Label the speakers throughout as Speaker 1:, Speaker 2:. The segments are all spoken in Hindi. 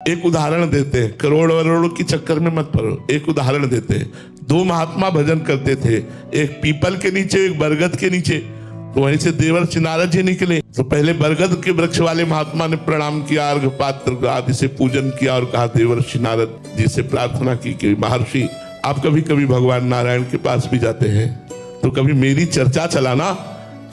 Speaker 1: एक उदाहरण देते हैं, करोड़ वरोड़ों की चक्कर में मत पड़ो। एक उदाहरण देते हैं, दो महात्मा भजन करते थे, एक पीपल के नीचे, एक बरगद के नीचे। तो वहीं से देवर्षि नारद जी निकले। तो पहले बरगद के वृक्ष वाले महात्मा ने प्रणाम किया, अर्घ पात्र आदि से पूजन किया और कहा देवर्षि नारद जी से प्रार्थना की कि महर्षि आप कभी कभी भगवान नारायण के पास भी जाते हैं, तो कभी मेरी चर्चा चलाना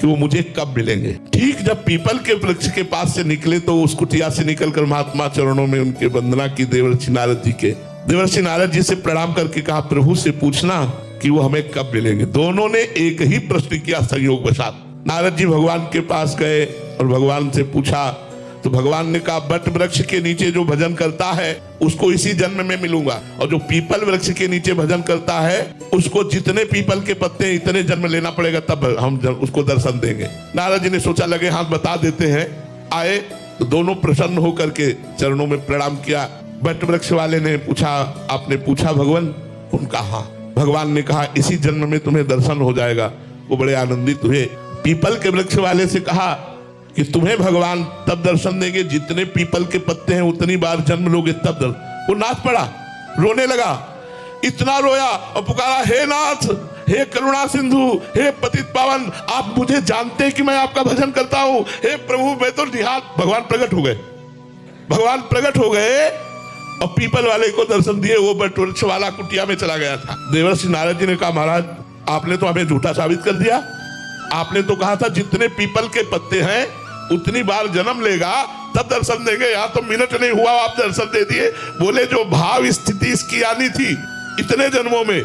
Speaker 1: कि वो मुझे कब मिलेंगे। ठीक जब पीपल के वृक्ष के पास से निकले तो उस कुटिया से निकलकर महात्मा चरणों में उनके वंदना की देवर्षि नारद जी के। देवर्षि नारद जी से प्रणाम करके कहा प्रभु से पूछना कि वो हमें कब मिलेंगे। दोनों ने एक ही प्रश्न किया संयोग वशात। नारद जी भगवान के पास गए और भगवान से पूछा तो भगवान ने कहा बट वृक्ष के नीचे जो भजन करता है उसको इसी जन्म में मिलूंगा, और जो पीपल वृक्ष के नीचे भजन करता है उसको जितने पीपल के पत्ते इतने जन्म लेना पड़ेगा तब हम उसको दर्शन देंगे। नारद जी ने सोचा लगे हाथ बता देते हैं। आए तो दोनों प्रसन्न होकर के चरणों में प्रणाम किया। बट वृक्ष वाले ने पूछा आपने पूछा भगवान? उनका हाँ। भगवान ने कहा इसी जन्म में तुम्हें दर्शन हो जाएगा। वो बड़े आनंदित हुए। पीपल के वृक्ष वाले से कहा कि तुम्हें भगवान तब दर्शन देंगे जितने पीपल के पत्ते हैं उतनी बार जन्म लोगे तब दर्शन। वो नाच पड़ा, रोने लगा, इतना रोया और पुकारा हे नाथ, हे करुणा सिंधु, हे पतित पावन, आप मुझे जानते कि मैं आपका भजन करता हूं, हे प्रभु मैं तो निहात। भगवान प्रकट हो गए। भगवान प्रकट हो गए और पीपल वाले को दर्शन दिए। वो बट वृक्ष वाला कुटिया में चला गया था। देवर्षि नारद जी ने कहा महाराज आपने तो हमें झूठा साबित कर दिया। आपने तो कहा था जितने पीपल के पत्ते हैं उतनी बार जन्म लेगा तब दर्शन देंगे। यहाँ तो मिनट नहीं हुआ आप दर्शन दे दिए। बोले जो भाव स्थिति इसकी आनी थी इतने जन्मों में